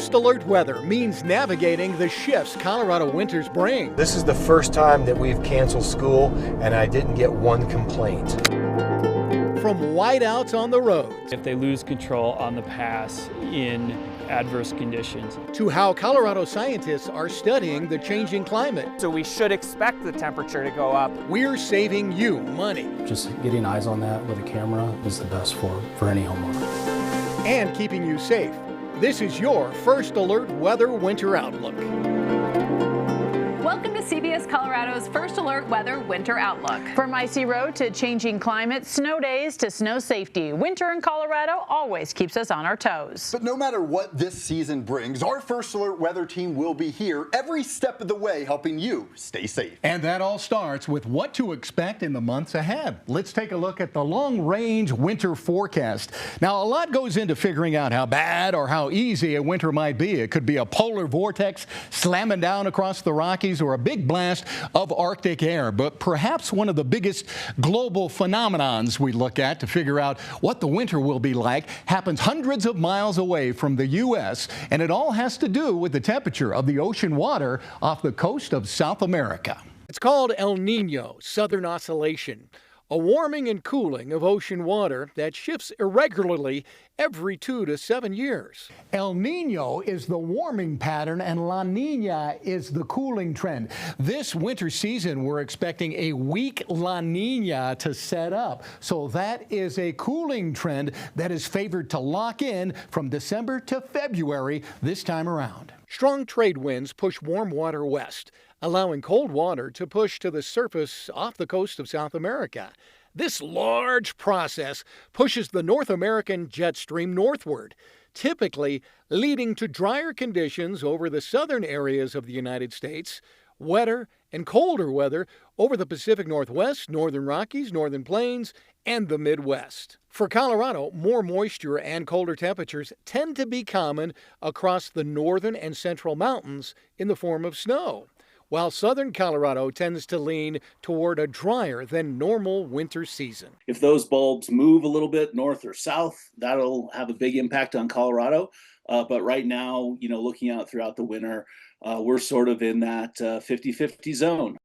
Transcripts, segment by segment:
First alert weather means navigating the shifts Colorado winters bring. This is the first time that we've canceled school, and I didn't get one complaint. From whiteouts on the roads, if they lose control on the pass in adverse conditions, to how Colorado scientists are studying the changing climate. So we should expect the temperature to go up. We're saving you money. Just getting eyes on that with a camera is the best for any homeowner. And keeping you safe. This is your First Alert Weather Winter Outlook. Welcome to CBS Colorado's First Alert Weather Winter Outlook. From icy road to changing climate, snow days to snow safety, winter in Colorado always keeps us on our toes. But no matter what this season brings, our First Alert Weather team will be here every step of the way helping you stay safe. And that all starts with what to expect in the months ahead. Let's take a look at the long-range winter forecast. Now, a lot goes into figuring out how bad or how easy a winter might be. It could be a polar vortex slamming down across the Rockies or a big blast of Arctic air. But perhaps one of the biggest global phenomenons we look at to figure out what the winter will be like happens hundreds of miles away from the U.S., and it all has to do with the temperature of the ocean water off the coast of South America. It's called El Nino, Southern Oscillation, a warming and cooling of ocean water that shifts irregularly every 2 to 7 years. El Nino is the warming pattern and La Nina is the cooling trend. This winter season, we're expecting a weak La Nina to set up. So that is a cooling trend that is favored to lock in from December to February this time around. Strong trade winds push warm water west, allowing cold water to push to the surface off the coast of South America. This large process pushes the North American jet stream northward, typically leading to drier conditions over the southern areas of the United States, wetter and colder weather over the Pacific Northwest, Northern Rockies, Northern Plains, and the Midwest. For Colorado, more moisture and colder temperatures tend to be common across the northern and central mountains in the form of snow, while southern Colorado tends to lean toward a drier than normal winter season. If those bulbs move a little bit north or south, that'll have a big impact on Colorado. But right now, looking out throughout the winter, we're sort of in that 50-50 zone.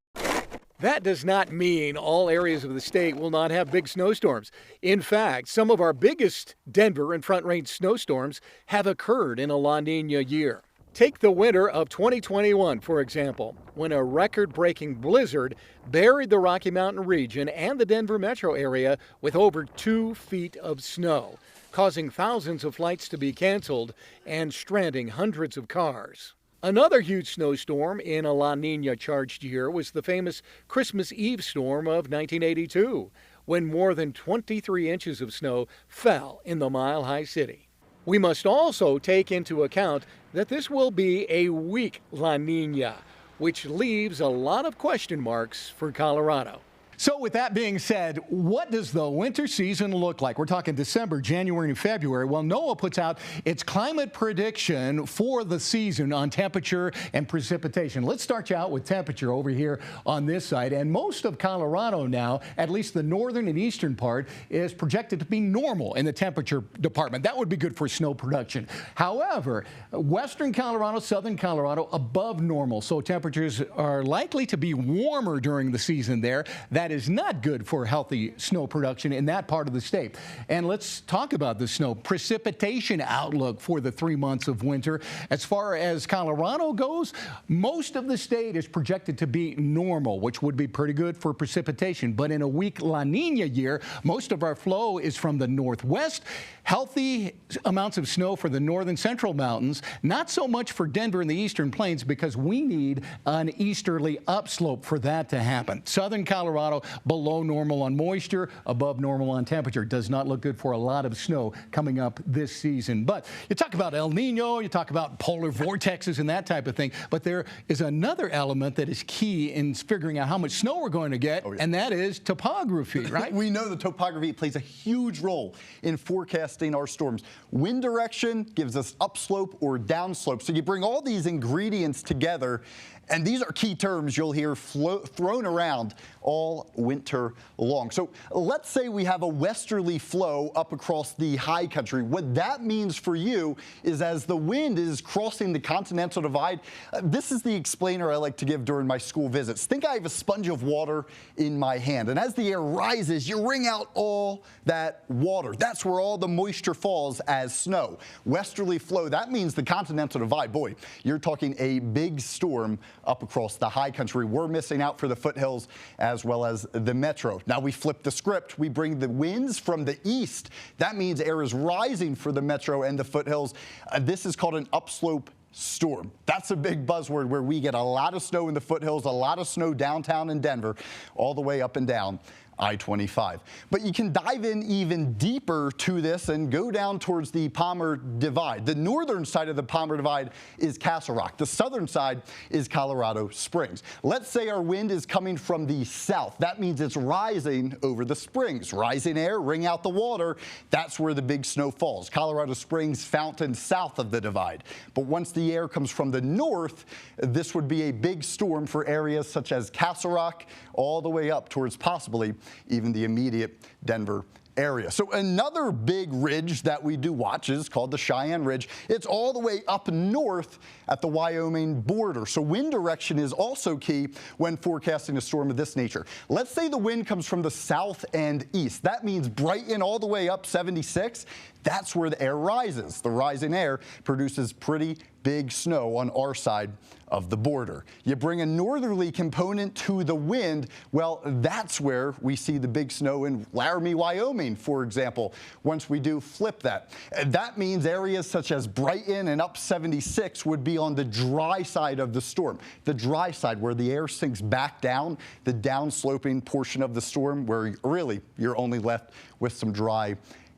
That does not mean all areas of the state will not have big snowstorms. In fact, some of our biggest Denver and Front Range snowstorms have occurred in a La Nina year. Take the winter of 2021, for example, when a record-breaking blizzard buried the Rocky Mountain region and the Denver metro area with over 2 feet of snow, causing thousands of flights to be canceled and stranding hundreds of cars. Another huge snowstorm in a La Nina-charged year was the famous Christmas Eve storm of 1982, when more than 23 inches of snow fell in the Mile High City. We must also take into account that this will be a weak La Nina, which leaves a lot of question marks for Colorado. So with that being said, what does the winter season look like? We're talking December, January, and February. Well, NOAA puts out its climate prediction for the season on temperature and precipitation. Let's start you out with temperature over here on this side. And most of Colorado now, at least the northern and eastern part, is projected to be normal in the temperature department. That would be good for snow production. However, western Colorado, southern Colorado, above normal. So temperatures are likely to be warmer during the season there. That is not good for healthy snow production in that part of the state. And let's talk about the snow precipitation outlook for the 3 months of winter. As far as Colorado goes, most of the state is projected to be normal, which would be pretty good for precipitation. But in a weak La Nina year, most of our flow is from the northwest. Healthy amounts of snow for the northern central mountains, not so much for Denver and the eastern plains because we need an easterly upslope for that to happen. Southern Colorado below normal on moisture, above normal on temperature. Does not look good for a lot of snow coming up this season. But you talk about El Nino, you talk about polar vortexes and that type of thing, but there is another element that is key in figuring out how much snow we're going to get, and that is topography, right? We know the topography plays a huge role in forecasting our storms. Wind direction gives us upslope or downslope. So you bring all these ingredients together And these are key terms you'll hear thrown around all winter long. So let's say we have a westerly flow up across the high country. What that means for you is as the wind is crossing the continental divide, this is the explainer I like to give during my school visits. Think I have a sponge of water in my hand, and as the air rises, you wring out all that water. That's where all the moisture falls as snow. Westerly flow, that means the continental divide. Boy, you're talking a big storm up across the high country. We're missing out for the foothills as well as the metro. Now we flip the script. We bring the winds from the east. That means air is rising for the metro and the foothills. This is called an upslope storm. That's a big buzzword where we get a lot of snow in the foothills, a lot of snow downtown in Denver, all the way up and down I-25. But you can dive in even deeper to this and go down towards the Palmer Divide. The northern side of the Palmer Divide is Castle Rock. The southern side is Colorado Springs. Let's say our wind is coming from the south. That means it's rising over the springs. Rising air, wring out the water. That's where the big snow falls. Colorado Springs, Fountain, south of the divide. But once the air comes from the north, this would be a big storm for areas such as Castle Rock, all the way up towards possibly even the immediate Denver area. So another big ridge that we do watch is called the Cheyenne Ridge. It's all the way up north at the Wyoming border. So wind direction is also key when forecasting a storm of this nature. Let's say the wind comes from the south and east. That means Brighton all the way up 76. That's where the air rises. The rising air produces pretty big snow on our side of the border. You bring a northerly component to the wind, well, that's where we see the big snow in Laramie, Wyoming, for example, once we do flip that. That means areas such as Brighton and up 76 would be on the dry side of the storm. The dry side where the air sinks back down, the downsloping portion of the storm where really you're only left with some dry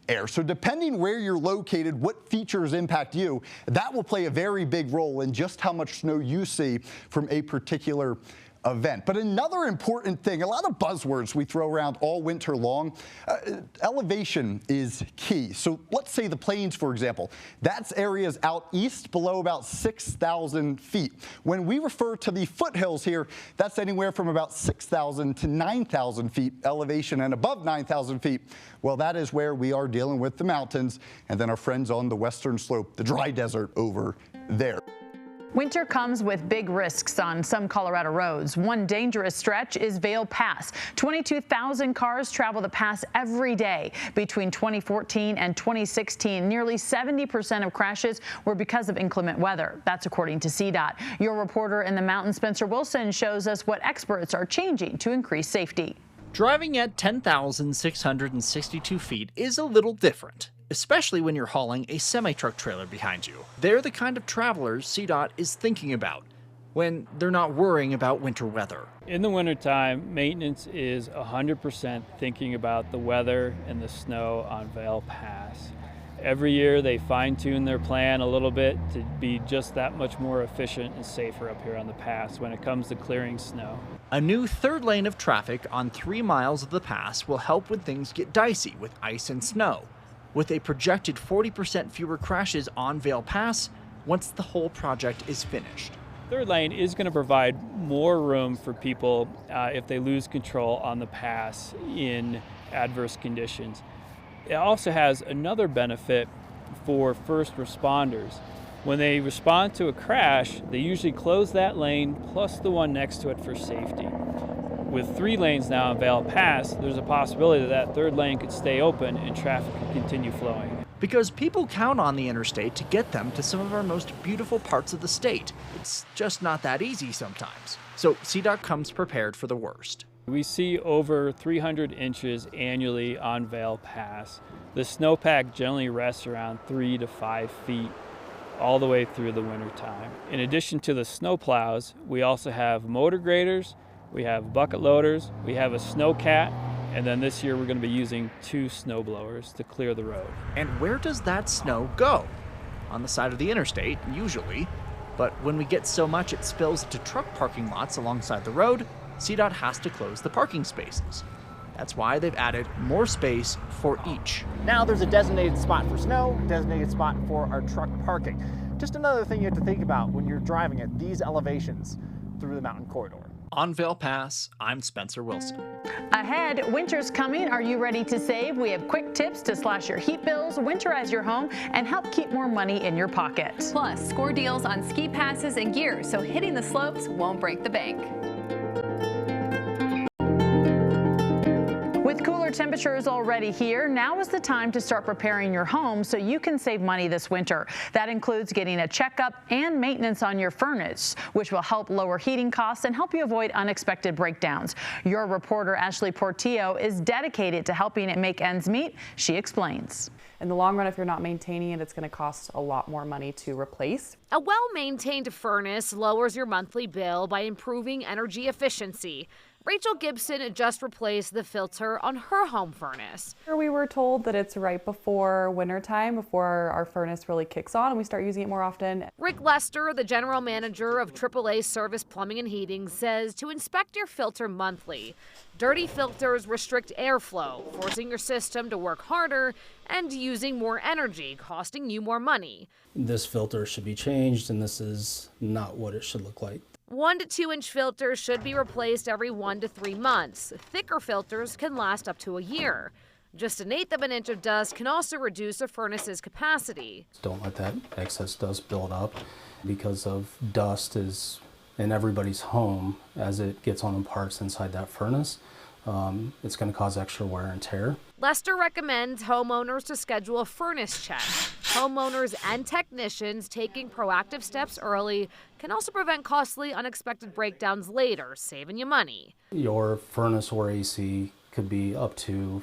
air. So depending where you're located, what features impact you, that will play a very big role in just how much snow you see from a particular event. But another important thing, a lot of buzzwords we throw around all winter long, elevation is key. So let's say the plains, for example, that's areas out east below about 6,000 feet. When we refer to the foothills here, that's anywhere from about 6,000 to 9,000 feet elevation, and above 9,000 feet, well, that is where we are dealing with the mountains and then our friends on the western slope, the dry desert over there. Winter comes with big risks on some Colorado roads. One dangerous stretch is Vail Pass. 22,000 cars travel the pass every day. Between 2014 and 2016, nearly 70% of crashes were because of inclement weather. That's according to CDOT. Your reporter in the mountains, Spencer Wilson, shows us what experts are changing to increase safety. Driving at 10,662 feet is a little different, especially when you're hauling a semi-truck trailer behind you. They're the kind of travelers CDOT is thinking about when they're not worrying about winter weather. In the wintertime, maintenance is 100% thinking about the weather and the snow on Vail Pass. Every year they fine-tune their plan a little bit to be just that much more efficient and safer up here on the pass when it comes to clearing snow. A new third lane of traffic on 3 miles of the pass will help when things get dicey with ice and snow, with a projected 40% fewer crashes on Vail Pass once the whole project is finished. Third lane is going to provide more room for people if they lose control on the pass in adverse conditions. It also has another benefit for first responders. When they respond to a crash, they usually close that lane plus the one next to it for safety. With 3 lanes now on Vail Pass, there's a possibility that third lane could stay open and traffic could continue flowing. Because people count on the interstate to get them to some of our most beautiful parts of the state. It's just not that easy sometimes. So CDOT comes prepared for the worst. We see over 300 inches annually on Vail Pass. The snowpack generally rests around 3 to 5 feet all the way through the wintertime. In addition to the snowplows, we also have motor graders, we have bucket loaders, we have a snowcat, and then this year we're going to be using 2 snow blowers to clear the road. And where does that snow go? On the side of the interstate, usually. But when we get so much it spills into truck parking lots alongside the road, CDOT has to close the parking spaces. That's why they've added more space for each. Now there's a designated spot for snow, designated spot for our truck parking. Just another thing you have to think about when you're driving at these elevations. through the mountain corridor. On Vail Pass, I'm Spencer Wilson. Ahead, winter's coming. Are you ready to save? We have quick tips to slash your heat bills, winterize your home, and help keep more money in your pocket. Plus, score deals on ski passes and gear, so hitting the slopes won't break the bank. With cooler temperatures already here, now is the time to start preparing your home so you can save money this winter. That includes getting a checkup and maintenance on your furnace, which will help lower heating costs and help you avoid unexpected breakdowns. Your reporter, Ashley Portillo, is dedicated to helping it make ends meet. She explains. In the long run, if you're not maintaining it, it's going to cost a lot more money to replace. A well-maintained furnace lowers your monthly bill by improving energy efficiency. Rachel Gibson just replaced the filter on her home furnace. We were told that it's right before wintertime, before our furnace really kicks on and we start using it more often. Rick Lester, the general manager of AAA Service Plumbing and Heating, says to inspect your filter monthly. Dirty filters restrict airflow, forcing your system to work harder and using more energy, costing you more money. This filter should be changed, and this is not what it should look like. 1 to 2 inch filters should be replaced every 1 to 3 months. Thicker filters can last up to a year. Just 1/8 of an inch of dust can also reduce a furnace's capacity. Don't let that excess dust build up, because of dust is in everybody's home. As it gets on parts inside that furnace, it's going to cause extra wear and tear. Lester recommends homeowners to schedule a furnace check. Homeowners and technicians taking proactive steps early can also prevent costly, unexpected breakdowns later, saving you money. Your furnace or AC could be up to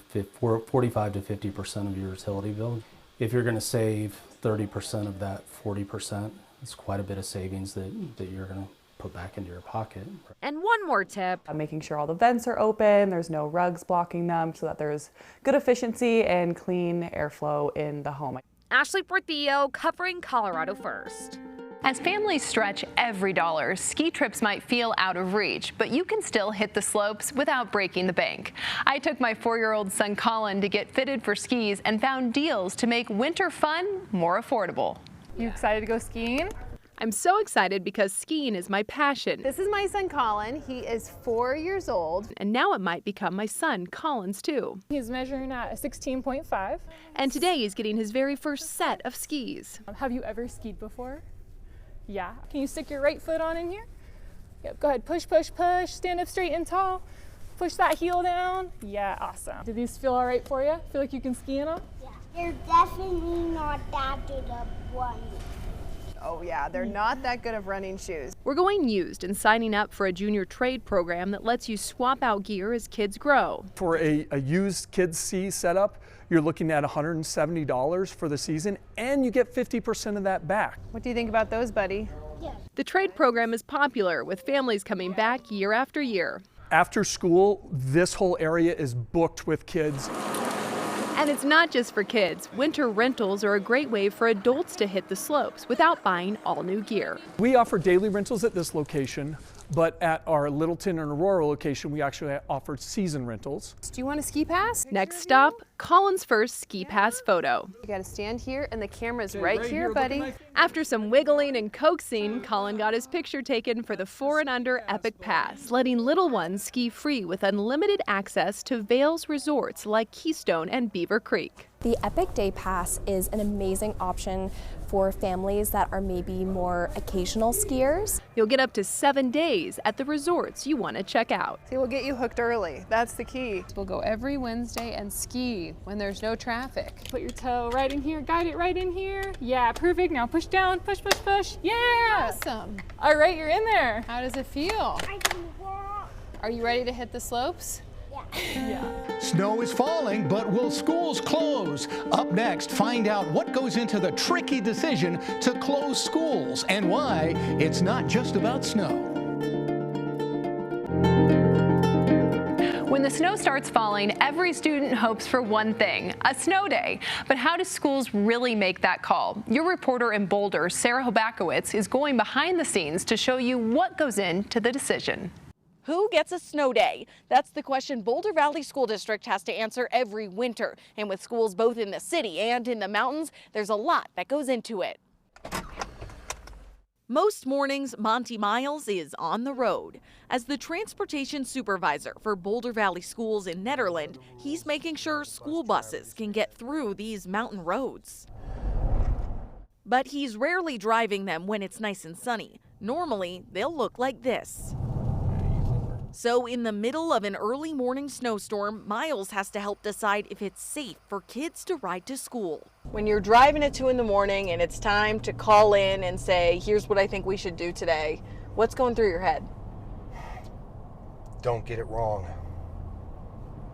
45 to 50% of your utility bill. If you're going to save 30% of that 40%, it's quite a bit of savings that you're going to put back into your pocket. And one more tip. Making sure all the vents are open, there's no rugs blocking them, so that there's good efficiency and clean airflow in the home. Ashley Portillo, covering Colorado First. As families stretch every dollar, ski trips might feel out of reach, but you can still hit the slopes without breaking the bank. I took my 4-year-old son Colin to get fitted for skis and found deals to make winter fun more affordable. You excited to go skiing? I'm so excited because skiing is my passion. This is my son Colin. He is 4 years old. And now it might become my son Colin's too. He's measuring at a 16.5. And today he's getting his very first set of skis. Have you ever skied before? Yeah. Can you stick your right foot on in here? Yep, go ahead, push, push, push. Stand up straight and tall. Push that heel down. Yeah, awesome. Do these feel all right for you? Feel like you can ski in them? Yeah, they're definitely not that good of running. Oh yeah, they're not that good of running shoes. We're going used and signing up for a junior trade program that lets you swap out gear as kids grow. For a used kids ski setup, you're looking at $170 for the season, and you get 50% of that back. What do you think about those, buddy? Yeah. The trade program is popular, with families coming back year after year. After school, this whole area is booked with kids. And it's not just for kids. Winter rentals are a great way for adults to hit the slopes without buying all new gear. We offer daily rentals at this location, but at our Littleton and Aurora location, we actually offer season rentals. Do you want a ski pass? Next stop, Colin's first ski pass photo. You gotta stand here and the camera's right here, buddy. After some wiggling and coaxing, Colin got his picture taken for the 4 and under Epic Pass, letting little ones ski free with unlimited access to Vail's resorts like Keystone and Beaver Creek. The Epic Day Pass is an amazing option for families that are maybe more occasional skiers. You'll get up to 7 days at the resorts you want to check out. See, we'll get you hooked early. That's the key. We'll go every Wednesday and ski when there's no traffic. Put your toe right in here, guide it right in here. Yeah, perfect. Now push down, push, push, push. Yeah! Awesome. All right, you're in there. How does it feel? I can walk. Are you ready to hit the slopes? Yeah. Snow is falling, but will schools close? Up next, find out what goes into the tricky decision to close schools and why it's not just about snow. When the snow starts falling, every student hopes for one thing, a snow day. But how do schools really make that call? Your reporter in Boulder, Sarah Hobakowitz, is going behind the scenes to show you what goes into the decision. Who gets a snow day? That's the question Boulder Valley School District has to answer every winter. And with schools both in the city and in the mountains, there's a lot that goes into it. Most mornings, Monty Miles is on the road. As the transportation supervisor for Boulder Valley Schools in Nederland, he's making sure school buses can get through these mountain roads. But he's rarely driving them when it's nice and sunny. Normally, they'll look like this. So in the middle of an early morning snowstorm, Miles has to help decide if it's safe for kids to ride to school. When you're driving at 2 in the morning and it's time to call in and say, here's what I think we should do today, what's going through your head? Don't get it wrong.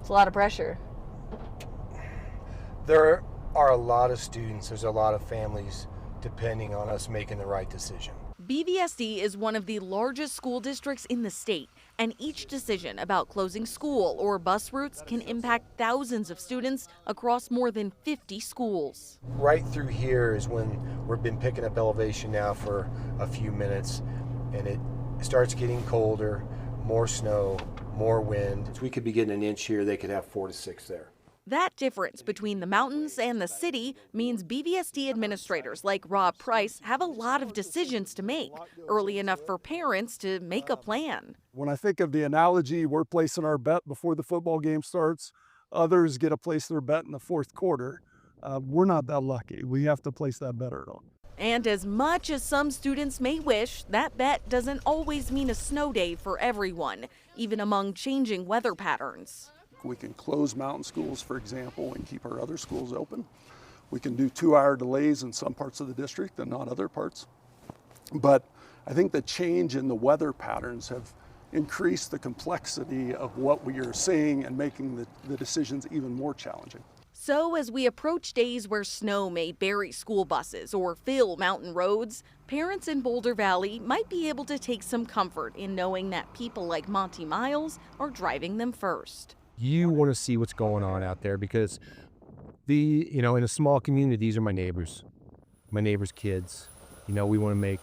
It's a lot of pressure. There are a lot of students, there's a lot of families depending on us making the right decision. BVSD is one of the largest school districts in the state, and each decision about closing school or bus routes can impact thousands of students across more than 50 schools. Right through here is when we've been picking up elevation now for a few minutes, and it starts getting colder, more snow, more wind. We could be getting an inch here, they could have 4 to 6 there. That difference between the mountains and the city means BVSD administrators like Rob Price have a lot of decisions to make, early enough for parents to make a plan. When I think of the analogy, we're placing our bet before the football game starts. Others get to place their bet in the fourth quarter. We're not that lucky. We have to place that bet early. And as much as some students may wish, that bet doesn't always mean a snow day for everyone, even among changing weather patterns. We can close mountain schools, for example, and keep our other schools open. We can do 2-hour delays in some parts of the district and not other parts. But I think the change in the weather patterns have increased the complexity of what we are seeing and making the decisions even more challenging. So as we approach days where snow may bury school buses or fill mountain roads, parents in Boulder Valley might be able to take some comfort in knowing that people like Monty Miles are driving them first. You want to see what's going on out there because in a small community, these are my neighbors' kids. We want to make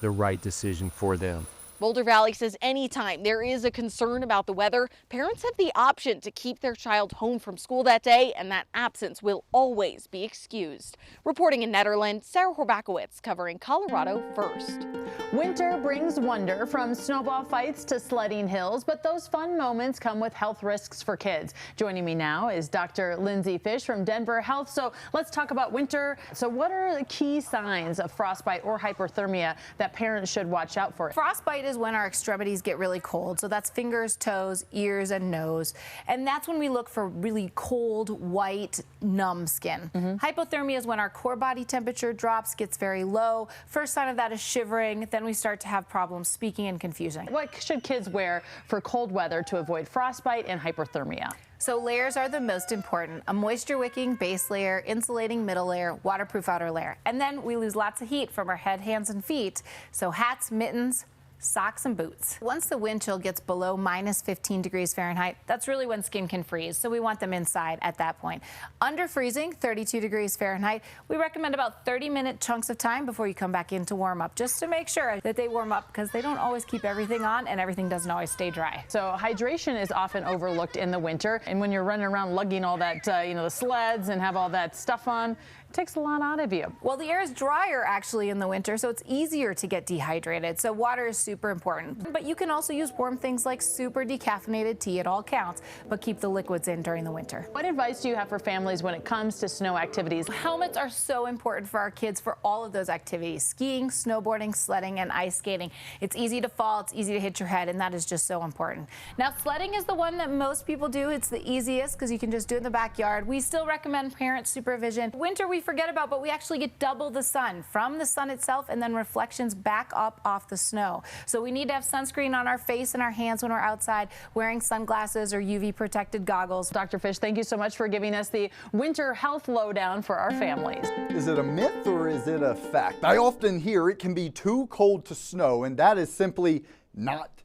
the right decision for them. Boulder Valley says anytime there is a concern about the weather, parents have the option to keep their child home from school that day, and that absence will always be excused. Reporting in Nederland, Sarah Horbakowitz covering Colorado First. Winter brings wonder, from snowball fights to sledding hills, but those fun moments come with health risks for kids. Joining me now is Dr. Lindsay Fish from Denver Health. So let's talk about winter. So what are the key signs of frostbite or hypothermia that parents should watch out for? Frostbite is when our extremities get really cold. So that's fingers, toes, ears, and nose. And that's when we look for really cold, white, numb skin. Hypothermia is when our core body temperature drops, gets very low. First sign of that is shivering. Then we start to have problems speaking and confusing. What should kids wear for cold weather to avoid frostbite and hypothermia? So layers are the most important. A moisture-wicking base layer, insulating middle layer, waterproof outer layer. And then we lose lots of heat from our head, hands, and feet. So hats, mittens, socks, and boots. Once the wind chill gets below minus 15 degrees Fahrenheit, that's really when skin can freeze, so we want them inside at that point. Under freezing, 32 degrees Fahrenheit, we recommend about 30-minute chunks of time before you come back in to warm up, just to make sure that they warm up, because they don't always keep everything on and everything doesn't always stay dry. So hydration is often overlooked in the winter, and when you're running around lugging all that, the sleds and have all that stuff on, it takes a lot out of you. Well, the air is drier actually in the winter, so it's easier to get dehydrated. So water is super important. But you can also use warm things like super decaffeinated tea. It all counts, but keep the liquids in during the winter. What advice do you have for families when it comes to snow activities? Helmets are so important for our kids for all of those activities: skiing, snowboarding, sledding, and ice skating. It's easy to fall, it's easy to hit your head, and that is just so important. Now, sledding is the one that most people do. It's the easiest because you can just do it in the backyard. We still recommend parent supervision. Winter we forget about, but we actually get double the sun from the sun itself and then reflections back up off the snow. So we need to have sunscreen on our face and our hands when we're outside, wearing sunglasses or UV protected goggles. Dr. Fish, thank you so much for giving us the winter health lowdown for our families. Is it a myth or is it a fact? I often hear it can be too cold to snow, and that is simply not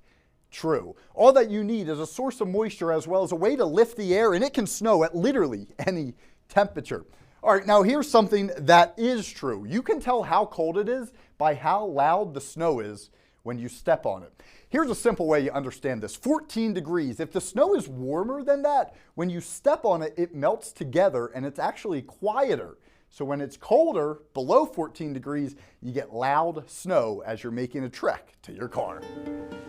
true. All that you need is a source of moisture as well as a way to lift the air, and it can snow at literally any temperature. All right, now here's something that is true. You can tell how cold it is by how loud the snow is when you step on it. Here's a simple way you understand this. 14 degrees. If the snow is warmer than that, when you step on it, it melts together and it's actually quieter So when it's colder, below 14 degrees, you get loud snow as you're making a trek to your car.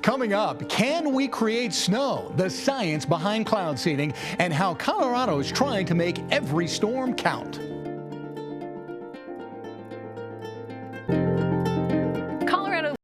Coming up, can we create snow? The science behind cloud seeding and how Colorado is trying to make every storm count.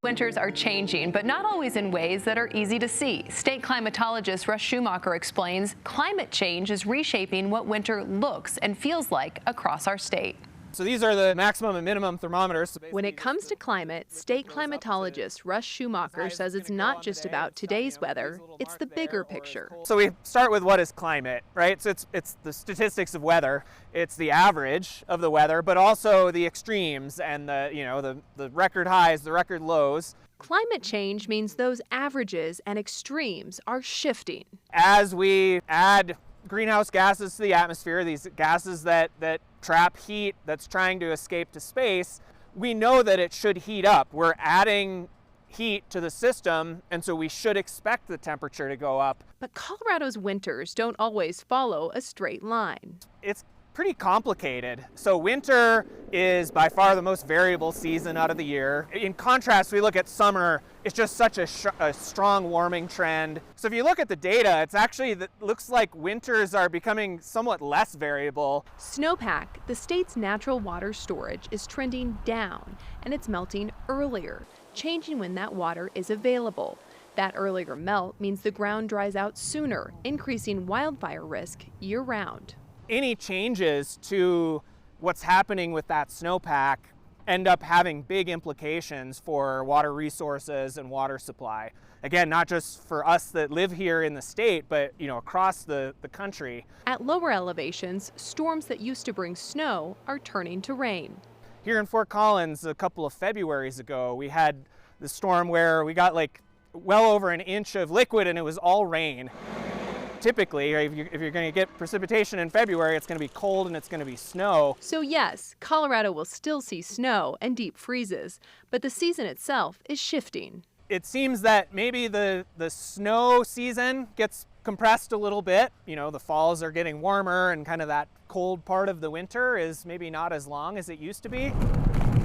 Winters are changing, but not always in ways that are easy to see. State climatologist Russ Schumacher explains climate change is reshaping what winter looks and feels like across our state. So these are the maximum and minimum thermometers. So when it comes to climate, state climatologist Russ Schumacher says it's not just about today's weather, it's the bigger picture. So we start with what is climate, right? So it's the statistics of weather, it's the average of the weather, but also the extremes and the record highs, the record lows. Climate change means those averages and extremes are shifting. As we add greenhouse gases to the atmosphere, these gases that trap heat that's trying to escape to space, we know that it should heat up. We're adding heat to the system, and so we should expect the temperature to go up. But Colorado's winters don't always follow a straight line. It's pretty complicated. So winter is by far the most variable season out of the year. In contrast, we look at summer, it's just such a strong warming trend. So if you look at the data, it's actually looks like winters are becoming somewhat less variable. Snowpack, the state's natural water storage, is trending down, and it's melting earlier, changing when that water is available. That earlier melt means the ground dries out sooner, increasing wildfire risk year-round. Any changes to what's happening with that snowpack end up having big implications for water resources and water supply. Again, not just for us that live here in the state, but across the country. At lower elevations, storms that used to bring snow are turning to rain. Here in Fort Collins, a couple of Februaries ago, we had the storm where we got well over an inch of liquid and it was all rain. Typically, if you're going to get precipitation in February, it's going to be cold and it's going to be snow. So yes, Colorado will still see snow and deep freezes, but the season itself is shifting. It seems that maybe the snow season gets compressed a little bit. The falls are getting warmer and kind of that cold part of the winter is maybe not as long as it used to be.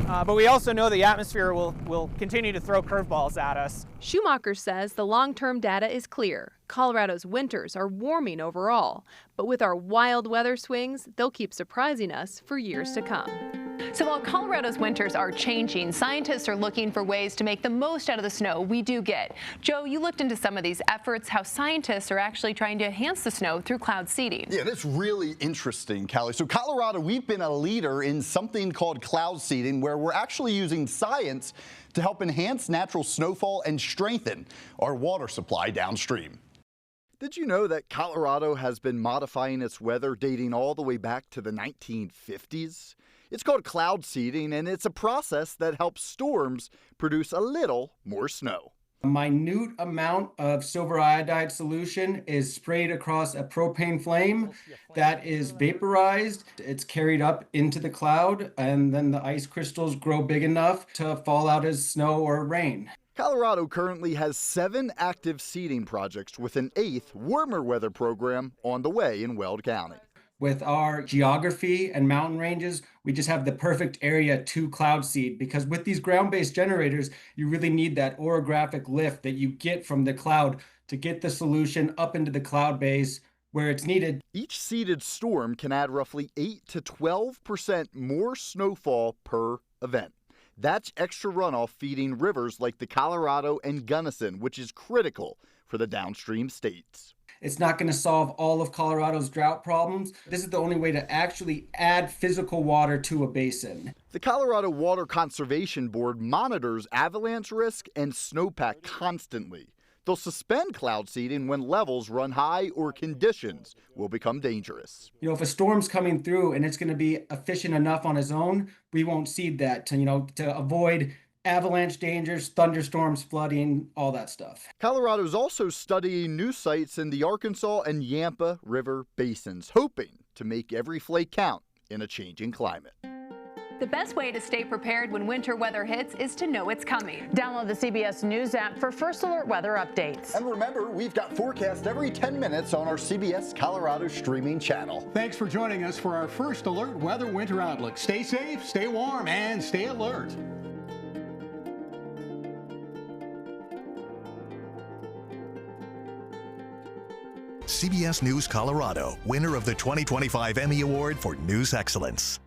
But we also know the atmosphere will continue to throw curveballs at us. Schumacher says the long-term data is clear. Colorado's winters are warming overall, but with our wild weather swings, they'll keep surprising us for years to come. So while Colorado's winters are changing, scientists are looking for ways to make the most out of the snow we do get. Joe, you looked into some of these efforts, how scientists are actually trying to enhance the snow through cloud seeding. Yeah, that's really interesting, Callie. So Colorado, we've been a leader in something called cloud seeding, where we're actually using science to help enhance natural snowfall and strengthen our water supply downstream. Did you know that Colorado has been modifying its weather dating all the way back to the 1950s? It's called cloud seeding, and it's a process that helps storms produce a little more snow. A minute amount of silver iodide solution is sprayed across a propane flame that is vaporized. It's carried up into the cloud, and then the ice crystals grow big enough to fall out as snow or rain. Colorado currently has 7 active seeding projects with an 8th warmer weather program on the way in Weld County. With our geography and mountain ranges, we just have the perfect area to cloud seed, because with these ground-based generators, you really need that orographic lift that you get from the cloud to get the solution up into the cloud base where it's needed. Each seeded storm can add roughly 8 to 12% more snowfall per event. That's extra runoff feeding rivers like the Colorado and Gunnison, which is critical for the downstream states. It's not going to solve all of Colorado's drought problems. This is the only way to actually add physical water to a basin. The Colorado Water Conservation Board monitors avalanche risk and snowpack constantly. They'll suspend cloud seeding when levels run high or conditions will become dangerous. If a storm's coming through and it's going to be efficient enough on its own, we won't seed that to avoid avalanche dangers, thunderstorms, flooding, all that stuff. Colorado's also studying new sites in the Arkansas and Yampa River basins, hoping to make every flake count in a changing climate. The best way to stay prepared when winter weather hits is to know it's coming. Download the CBS News app for first alert weather updates. And remember, we've got forecast every 10 minutes on our CBS Colorado streaming channel. Thanks for joining us for our first alert weather winter outlook. Stay safe, stay warm, and stay alert. CBS News Colorado, winner of the 2025 Emmy Award for News Excellence.